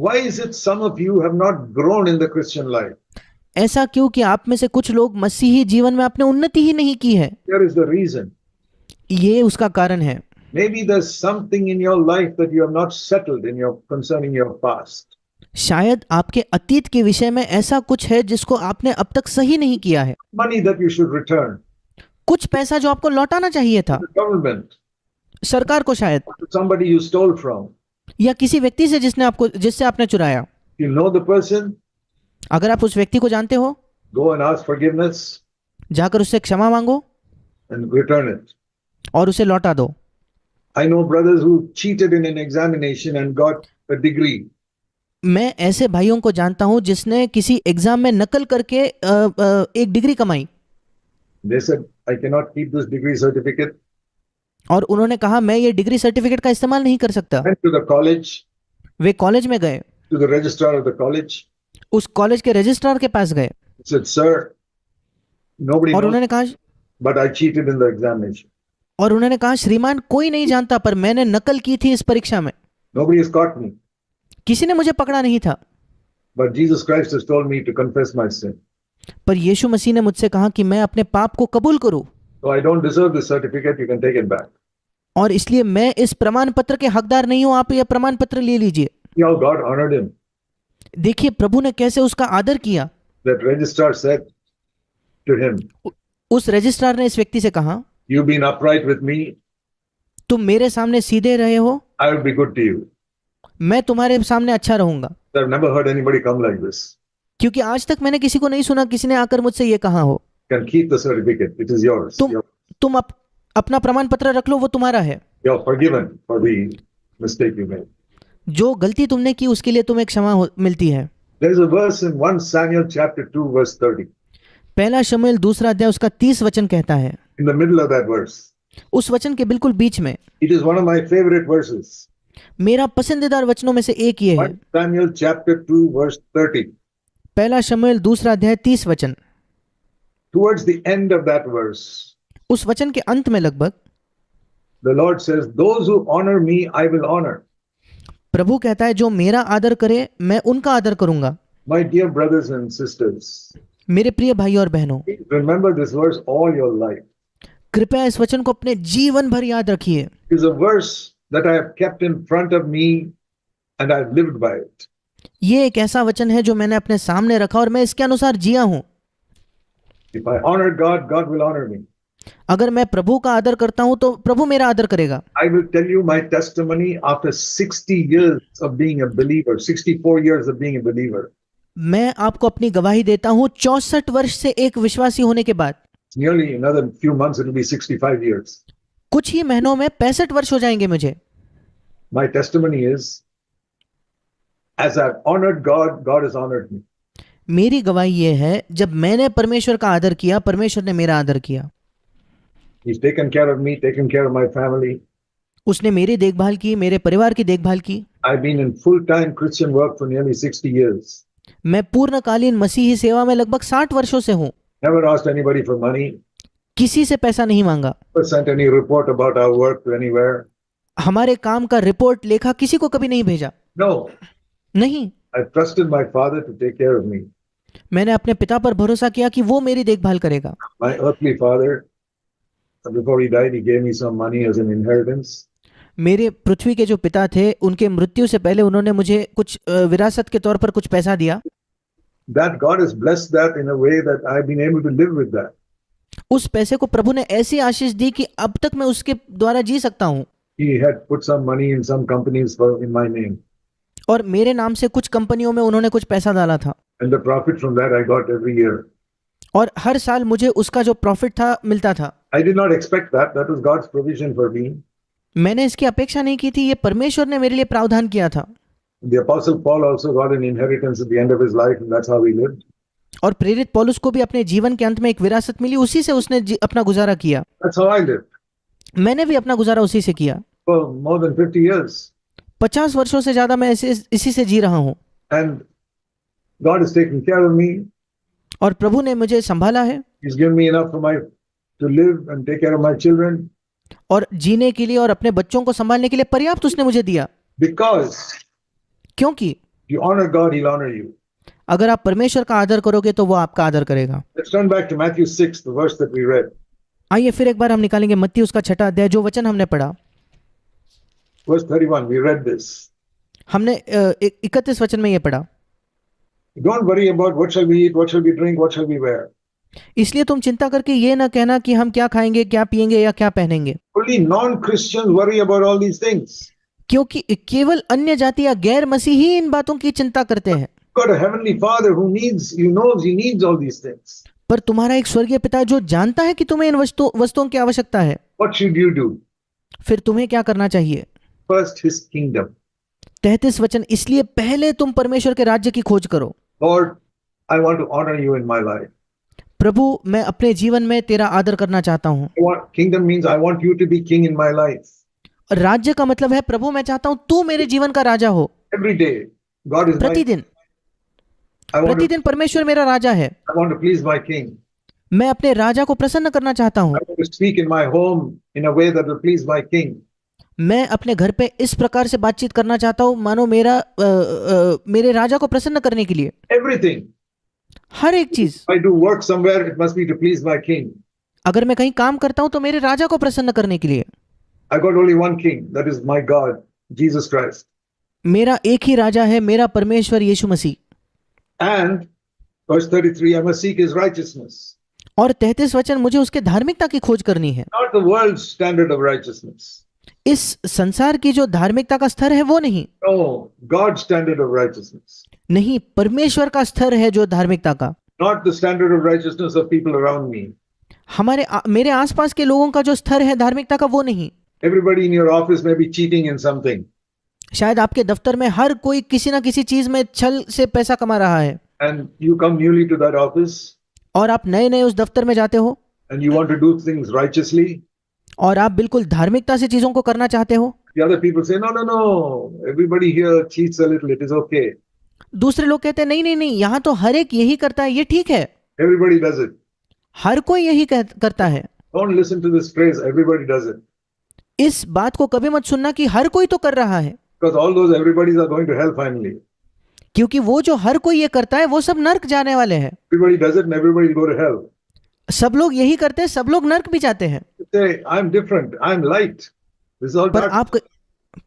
Why is it some of you have not grown in the Christian life? ऐसा क्यों कि आप में से कुछ लोग मसीही जीवन में आपने उन्नति ही नहीं की है? Here is the reason. ये उसका कारण है। Maybe there's something in your life that you have not settled in your concerning your past. शायद आपके अतीत के विषय में ऐसा कुछ है जिसको आपने अब तक सही नहीं किया है। Money that you should return कुछ पैसा जो आपको लौटाना चाहिए था to the government, सरकार को, शायद, to somebody you stole from. या किसी व्यक्ति से जिससे आपने चुराया। You know the person, अगर आप उस व्यक्ति को जानते हो, go and ask forgiveness जाकर उससे क्षमा मांगो and return it. और उसे लौटा दो। I know brothers who cheated in an examination and got a degree. मैं ऐसे भाइयों को जानता हूं जिसने किसी एग्जाम में नकल करके एक डिग्री कमाई, They said, I cannot keep this degree certificate. और उन्होंने कहा मैं ये डिग्री सर्टिफिकेट का इस्तेमाल नहीं कर सकता। Went to the college, way college में गए, to the registrar of the college. उस कॉलेज के रजिस्ट्रार के पास गए He said, sir, nobody और knows, उन्होंने कहा but I cheated in the examination. और उन्होंने कहा श्रीमान, कोई नहीं जानता पर मैंने नकल की थी इस परीक्षा में, Nobody has caught me. किसी ने मुझे पकड़ा नहीं था। But Jesus Christ has told me to confess my sin. पर यीशु मसीह ने मुझसे कहा कि मैं अपने पाप को कबूल करूं, So I don't deserve this certificate. You can take it back. और इसलिए मैं इस प्रमाण पत्र के हकदार नहीं हूं, आप यह प्रमाण पत्र ले लीजिए। See how God honored him. देखिए प्रभु ने कैसे उसका आदर किया। That registrar said to him, उस रजिस्ट्रार ने इस व्यक्ति से कहा, you've been upright with me. तुम मेरे सामने सीधे रहे हो, I will be good to you. मैं तुम्हारे सामने अच्छा रहूंगा। I've never heard anybody come like this. क्योंकि आज तक मैंने किसी को नहीं सुना किसी ने आकर मुझसे ये कहा हो, You can keep the certificate. It is yours. तुम अपना प्रमाण पत्र रख लो, वो तुम्हारा है। You're forgiven for the mistake you made. जो गलती तुमने की उसके लिए तुम्हें क्षमा मिलती है। There is a verse in 1 Samuel chapter 2 verse 30. पहला शमूएल दूसरा अध्याय उसका 30 वचन कहता है। In the middle of that verse. उस वचन के बिल्कुल बीच में। It is one of my favorite verses. मेरा पसंदीदार वचनों में से एक ये है। 1 Samuel chapter 2 verse 30. पहला शमूएल दूसरा अध्याय 30 वचन। Towards the end of that verse, उस वचन के अंत में लगभग, the Lord says, those who honor me, I will honor. प्रभु कहता है जो मेरा आदर करे मैं उनका आदर करूंगा। My dear brothers and sisters, मेरे प्रिय भाई और बहनों, remember this verse all your life. कृपया इस वचन को अपने जीवन भर याद रखिए। It is a verse that I have kept in front of me and I've lived by it. ये एक ऐसा वचन है जो मैंने अपने सामने रखा और मैं इसके अनुसार जिया हूं। If I honor God, God will honor me. अगर मैं प्रभु का आदर करता हूं तो प्रभु मेरा आदर करेगा। I will tell you my testimony after 60 years of being a believer, 64 years of being a believer. मैं आपको अपनी गवाही देता हूं 64 वर्ष से एक विश्वासी होने के बाद। Nearly another few months it will be 65 years. कुछ ही महीनों में 65 वर्ष हो जाएंगे मुझे। My testimony is, as I've honored God, God has honored me. मेरी गवाही ये है, जब मैंने परमेश्वर का आदर किया परमेश्वर ने मेरा आदर किया। He's taken care of me, taken care of my family. उसने मेरी देखभाल की, मेरे परिवार की देखभाल की। I've been in full-time Christian work for nearly 60 years. मैं पूर्णकालीन मसीही सेवा में लगभग 60 वर्षों से हूँ। Never asked anybody for money. किसी से पैसा नहीं मांगा। Never sent any report about our work to anywhere. हमारे काम का रिपोर्ट लेखा किसी को कभी नहीं भेजा। No. नहीं। I trusted my father to take care of me. मैंने अपने पिता पर भरोसा किया कि वो मेरी देखभाल करेगा। My earthly father, before he died, he gave me some money as an inheritance. मेरे पृथ्वी के जो पिता थे उनके मृत्यु से पहले उन्होंने मुझे कुछ विरासत के तौर पर कुछ पैसा दिया। That God has blessed that in a way that I've been able to live with that. उस पैसे को प्रभु ने ऐसी आशीष दी कि अब तक मैं उसके द्वारा जी सकता हूँ। He had put some money in some companies in my name. और मेरे नाम से कुछ कंपनियों में उन्होंने कुछ पैसा डाला था। And the profit from that I got every year. और हर साल मुझे उसका जो प्रॉफिट था मिलता था। I did not expect that. That was God's provision for me. मैंने इसकी अपेक्षा नहीं की थी, ये परमेश्वर ने मेरे लिए प्रावधान किया था। The Apostle Paul also got an inheritance at the end of his life, and that's how he lived. और प्रेरित पौलुस को भी अपने जीवन के अंत में एक विरासत मिली, उसी से उसने अपना गुजारा किया। That's how I lived. मैंने भी अपना गुजारा उसी से किया। For more than 50 years. 50 वर्षों से ज्यादा मैं इसी से जी रहा हूँ। And God has taken care of me. और प्रभु ने मुझे संभाला है। He's given me enough to live and take care of my children. और जीने के लिए और अपने बच्चों को संभालने के लिए पर्याप्त उसने मुझे दिया। Because क्योंकि You honor God, He'll honor you. अगर आप परमेश्वर का आदर करोगे तो वो आपका आदर करेगा। Let's turn back to Matthew 6, the verse that we read. आइए फिर एक बार हम निकालेंगे मत्ती उसका 6वां अध्याय, जो वचन हमने पढ़ा। Verse 31, we read this. हमने 31 वचन में ये पढ़ा। Don't worry about what shall we eat, what shall we drink, what shall we wear. इसलिए तुम चिंता करके ये ना कहना कि हम क्या खाएंगे, क्या पिएंगे या क्या पहनेंगे, Only non-Christians worry about all these things. क्योंकि केवल अन्य जाति या गैर मसीही इन बातों की चिंता करते हैं। Got a heavenly Father who knows he needs all these things. पर तुम्हारा एक स्वर्गीय पिता जो जानता है कि तुम्हें इन वस्तुओं की आवश्यकता है, What should you do? फिर तुम्हें क्या करना चाहिए? First, His kingdom. 33 वचन, इसलिए पहले तुम परमेश्वर के राज्य की खोज करो। Lord, I want to honor you in my life. प्रभु, मैं अपने जीवन में तेरा आदर करना चाहता हूँ। Kingdom means I want you to be king in my life. राज्य का मतलब है प्रभु मैं चाहता हूँ तू मेरे जीवन का राजा हो। Every day, God is my. प्रतिदिन परमेश्वर मेरा राजा है। I want to please my king. मैं अपने राजा को प्रसन्न करना चाहता हूँ। I want to speak in my home in a way that will please my king. मैं अपने घर पे इस प्रकार से बातचीत करना चाहता हूँ मानो मेरे राजा को प्रसन्न करने के लिए। Everything. हर एक चीज। I do work somewhere, it must be to please my king. अगर मैं कहीं काम करता हूँ तो मेरे राजा को प्रसन्न करने के लिए। I got only one king, that is my God, Jesus Christ. मेरा एक ही राजा है, मेरा परमेश्वर यीशु मसीह। And verse 33, I must seek his righteousness. और 33 वचन, मुझे उसके धार्मिकता की खोज करनी है। Not the world's standard of righteousness. इस संसार की जो धार्मिकता का स्तर है वो नहीं। No, God's standard of righteousness. नहीं, परमेश्वर का स्तर है जो धार्मिकता का। Not the standard of righteousness of people around me. मेरे आसपास के लोगों का जो स्तर है धार्मिकता का वो नहीं। Everybody in your office may be cheating in something. शायद आपके दफ्तर में हर कोई किसी ना किसी चीज में छल से पैसा कमा रहा है। And you come newly to that office. और आप नए उस दफ्तर में जाते हो। And you want to do things righteously. और आप बिल्कुल धार्मिकता से चीजों को करना चाहते हो। The other people say, no, everybody here cheats a little, it is okay. दूसरे लोग कहते हैं नहीं, यहाँ तो हर एक यही करता है, ये ठीक है। Everybody does it. हर कोई यही करता है। Don't listen to this phrase, everybody does it. इस बात को कभी मत सुनना कि हर कोई तो कर रहा है। Because all those everybody's are going to hell finally. क्योंकि वो जो हर कोई ये करता है वो सब नर्क जाने वाले हैं। Everybody does it and everybody will go to hell. सब लोग यही करते हैं, सब लोग नर्क भी जाते हैं। Say, I'm different, I'm light. This is all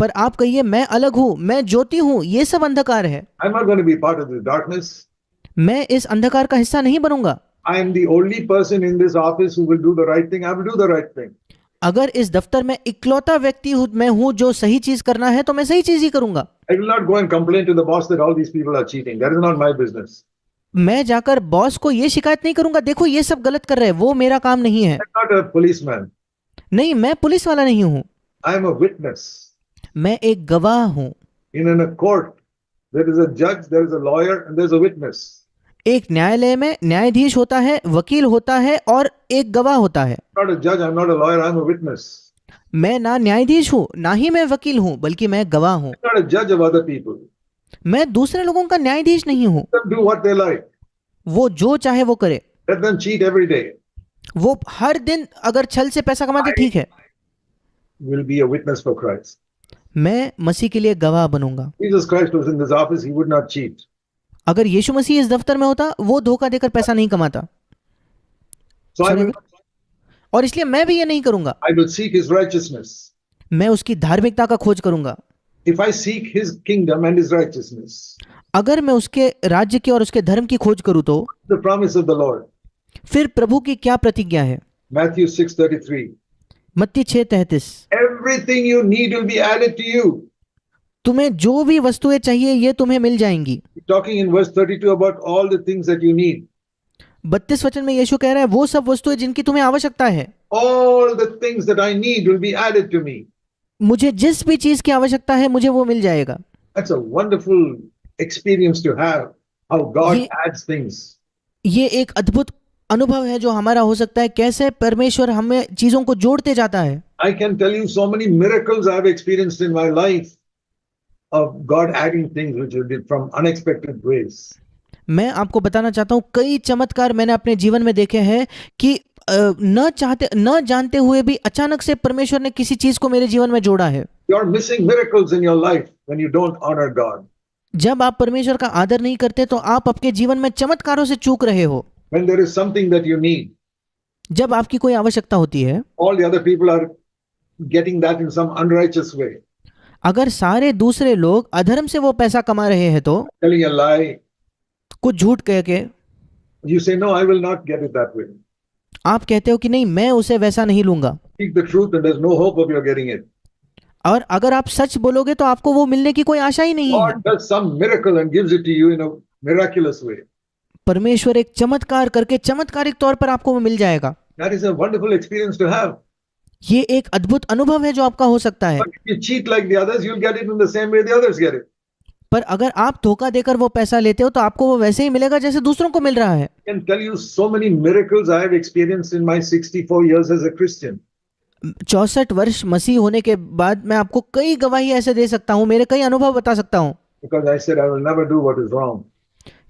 पर आप कहिए मैं अलग हूँ, मैं ज्योति हूँ, ये सब अंधकार है। I'm not going to be part of this darkness. मैं इस अंधकार का हिस्सा नहीं बनूंगा। I am the only person in this office who will do the right thing. I will do the right thing. अगर इस दफ्तर में इकलौता व्यक्ति मैं हूँ जो सही चीज करना है तो मैं सही चीज ही करूंगा। I will not go and complain to the boss that all these people are cheating. That is not my business. मैं जाकर बॉस को ये शिकायत नहीं करूंगा, देखो ये सब गलत कर रहे हैं, वो मेरा काम नहीं है। I'm not a policeman. नहीं, मैं पुलिस वाला नहीं हूँ। I am a witness. मैं एक गवाह हूँ। In a court, there is a judge, there is a lawyer, and there is a witness. एक न्यायालय में न्यायाधीश होता है, वकील होता है और एक गवाह होता है। I'm not a judge, I'm not a lawyer, I'm a witness. मैं ना न्यायाधीश हूँ, ना ही मैं वकील हूँ, बल्कि मैं गवाह हूँ। I'm not a judge of other people. मैं दूसरे लोगों का न्यायाधीश नहीं हूँ। Let them do what they like. वो जो चाहे वो करे। Let them cheat every day. वो हर दिन अगर छल से पैसा कमाते ठीक है। Will be a witness for Christ. मैं मसीह के लिए गवाह बनूंगा। Jesus Christ was in this office, he would not cheat. अगर यीशु मसीह इस दफ्तर में होता, वो धोखा देकर पैसा नहीं कमाता। So I will, और इसलिए मैं भी ये नहीं करूंगा। I will seek his righteousness. मैं उसकी धार्मिकता का खोज करूंगा। If I seek his kingdom and his righteousness, अगर मैं उसके राज्य की और उसके धर्म की खोज करूं तो the promise of the Lord. फिर प्रभु की क्या प्रतिज्ञा है? Matthew 6:33. मत्ती 6:33। Everything you need will be added to you. तुम्हें जो भी वस्तुएं चाहिए ये तुम्हें मिल जाएंगी। Talking in verse 32 about all the things that you need. 32 वचन में यीशु कह रहा है वो सब वस्तुएं जिनकी तुम्हें आवश्यकता है। All the things that I need will be added to me. मुझे जिस भी चीज की आवश्यकता है मुझे वो मिल जाएगा। That's a wonderful experience to have, how God adds things. ये एक अद्भुत अनुभव है जो हमारा हो सकता है, कैसे परमेश्वर हमें चीजों को जोड़ते जाता है। I can tell you so many miracles I have experienced in my life of God adding things which are from unexpected ways. मैं आपको बताना चाहता हूँ कई चमत्कार मैंने अपने जीवन में देखे हैं कि न जानते हुए भी अचानक से परमेश्वर ने किसी चीज को मेरे जीवन में जोड़ा है। You are missing miracles in your life when you don't honor God. जब आप परमेश्वर का आदर नहीं करते तो आप आपके जीवन में चमत्कारों से चूक रहे हो। When there is something that you need, जब आपकी कोई आवश्यकता होती है, all the other people are getting that in some unrighteous way, अगर सारे दूसरे लोग अधर्म से वो पैसा कमा रहे हैं तो telling a lie, कुछ झूठ कह के you say, no, I will not get it that way. आप कहते हो कि नहीं, मैं उसे वैसा नहीं लूंगा। Speak the truth and there's no hope of your getting it. और अगर आप सच बोलोगे तो आपको वो मिलने की कोई आशा ही नहीं है। God does some miracle and gives it to you in a miraculous way. परमेश्वर एक चमत्कार करके चमत्कारिक तौर पर आपको वो मिल जाएगा। That is a wonderful experience to have. ये एक अद्भुत अनुभव है जो आपका हो सकता है। But if you cheat like the others, you'll get it in the same way the others get it. पर अगर आप धोखा देकर वो पैसा लेते हो तो आपको वो वैसे ही मिलेगा जैसे दूसरों को मिल रहा है। I can tell you so many miracles I have experienced in my 64 years as a Christian. 64 वर्ष मसीह होने के बाद मैं आपको कई गवाही ऐसे दे सकता हूँ, मेरे कई अनुभव बता सकता हूँ। Because I said I will never do what is wrong.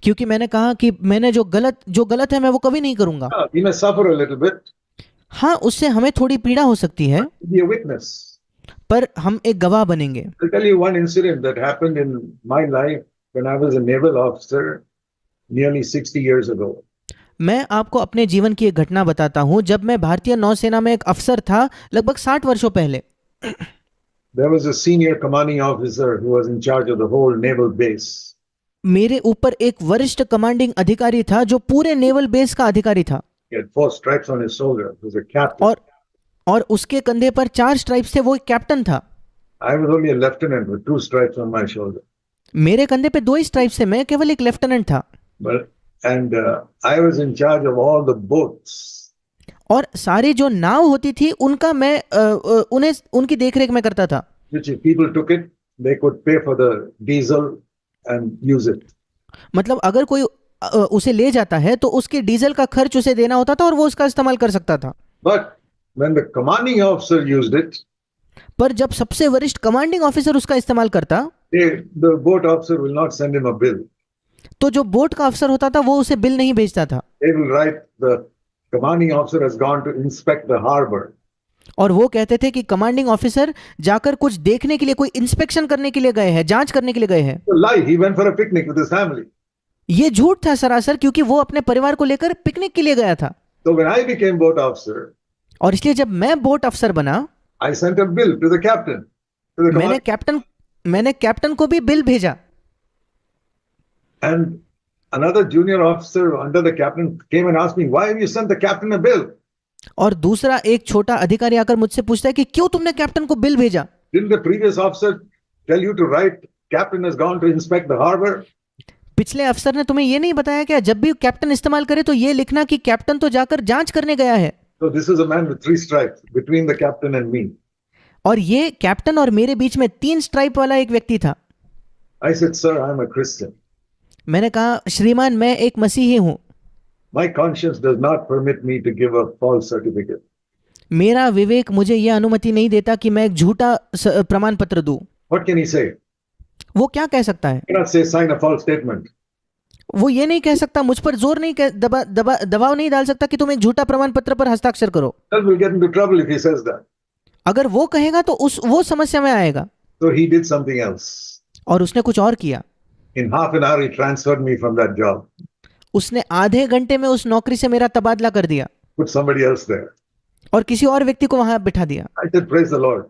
क्योंकि मैंने कहा कि मैंने जो गलत है मैं वो कभी नहीं करूंगा। We may suffer a little bit, हाँ, उससे हमें थोड़ी पीड़ा हो सकती है, be a witness. पर हम एक गवाह बनेंगे। I'll tell you one incident that happened in my life when I was a naval officer nearly 60 years ago. मैं आपको अपने जीवन की एक घटना बताता हूँ। जब मैं भारतीय नौसेना में एक अफसर था लगभग 60 वर्षों पहले, There was a senior commanding officer who was in charge of the whole naval base. मेरे ऊपर एक वरिष्ठ कमांडिंग अधिकारी था जो पूरे नेवल बेस का अधिकारी था। He had 4 stripes on his shoulder. He was a captain. और उसके कंधे पर 4 स्ट्राइप्स थे, वो एक कैप्टन था। I was only a lieutenant with 2 stripes on my shoulder. मेरे कंधे पे 2 ही स्ट्राइप्स थे, मैं केवल एक लेफ्टिनेंट था। I was in charge of all the boats. और सारी जो नाव होती थी उनका मैं उनकी देखरेख में करता था। Which if people took it, they could pay for the diesel and use it. मतलब अगर कोई उसे ले जाता है तो उसके डीजल का खर्च उसे देना होता था और वो उसका इस्तेमाल कर सकता था। But when the commanding officer used it, पर जब सबसे वरिष्ठ कमांडिंग ऑफिसर उसका इस्तेमाल करता, the boat officer will not send him a bill. तो जो बोट का अफसर होता था वो उसे बिल नहीं भेजता था। They will write the commanding officer has gone to inspect the harbor. और वो कहते थे कि कमांडिंग ऑफिसर जाकर कुछ देखने के लिए, कोई इंस्पेक्शन करने के लिए गए हैं, जांच करने के लिए गए हैं। So lie, he went for a picnic with his family. ये झूठ था सरासर, क्योंकि वो अपने परिवार को लेकर पिकनिक के लिए गया था। So when I became boat officer, और इसलिए जब मैं बोट अफसर बना, I sent a bill to the captain. To the मैंने कैप्टन को भी बिल भेजा। And another junior officer under the captain came and asked me, why have you sent the captain a bill? और दूसरा एक छोटा अधिकारी आकर मुझसे पूछता है कि क्यों तुमने कैप्टन को बिल भेजा? Didn't the previous officer tell you to write, captain has gone to inspect the harbor? पिछले अफसर ने तुम्हें ये नहीं बताया क्या, जब भी कैप्टन इस्तेमाल करे तो ये लिखना कि कैप्टन तो जाकर जांच करने गया है। So this is a man with 3 stripes between the captain and me. और ये कैप्टन और मेरे बीच में 3 स्ट्राइप वाला एक व्यक्ति था। I said, sir, I'm a Christian. मैंने कहा, श्रीमान मैं एक मसीही हूँ। My conscience does not permit me to give a false certificate. मेरा विवेक मुझे यह अनुमति नहीं देता कि मैं एक झूठा प्रमाण पत्र दूं। What can he say? वो क्या कह सकता है? He cannot say sign a false statement. वो ये नहीं कह सकता, मुझ पर जोर नहीं दबाव नहीं डाल सकता कि तुम एक झूठा प्रमाण पत्र पर हस्ताक्षर करो। That will get into trouble if he says that. अगर वो कहेगा तो वो समस्या में आएगा। So he did something else. और उसने कुछ और किया। In half an hour he transferred me from that job. उसने आधे घंटे में उस नौकरी से मेरा तबादला कर दिया। Put somebody else there. और किसी और व्यक्ति को वहां बिठा दिया। I said, praise the Lord.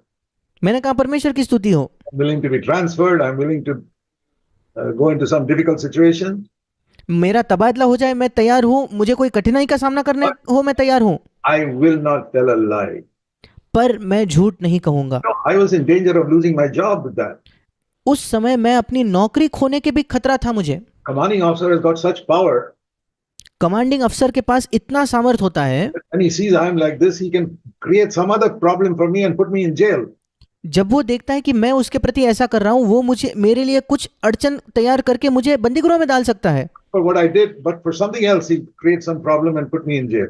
मैंने कहा, परमेश्वर की स्तुति हो। I'm willing to be transferred. I'm willing to go into some difficult situation. मेरा तबादला हो जाए, मैं तैयार हूं। मुझे कोई कठिनाई का सामना करने हो, मैं तैयार हूं। I will not tell a lie. पर मैं झूठ नहीं कहूंगा। No, I was in danger of losing my job with that. उस समय मैं अपनी नौकरी खोने के भी खतरा था मुझे। Commanding officer has got such power. Commanding अफसर के पास इतना सामर्थ होता है, When he sees I am like this, he can create some other problem for me and put me in jail. जब वो देखता है कि मैं उसके प्रति ऐसा कर रहा हूं, वो मेरे लिए कुछ अड़चन तैयार करके मुझे बंदीगृह में डाल सकता है। For what I did, but for something else, he creates some problem and put me in jail.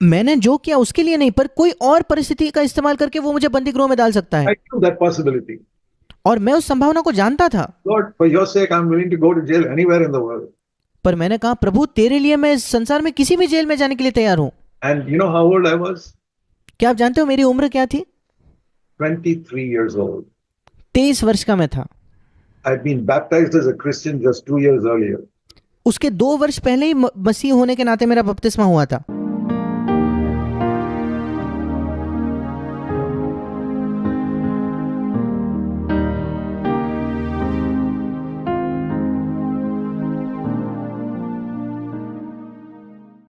मैंने जो किया उसके लिए नहीं, पर कोई और परिस्थिति का इस्तेमाल करके वो मुझे बंदीगृह में डाल सकता है। I knew that possibility. और मैं उस संभावना को जानता था। Lord, for your sake, I'm willing to go to jail anywhere in the world. पर मैंने कहा, प्रभु तेरे लिए मैं इस संसार में किसी भी जेल में जाने के लिए तैयार हूं। And you know how old I was? क्या आप जानते हो मेरी उम्र क्या थी? 23 years old. 23 वर्ष का मैं था। I'd been baptized as a Christian just 2 years earlier. उसके 2 वर्ष पहले ही मसीह होने के नाते मेरा बपतिस्मा हुआ था।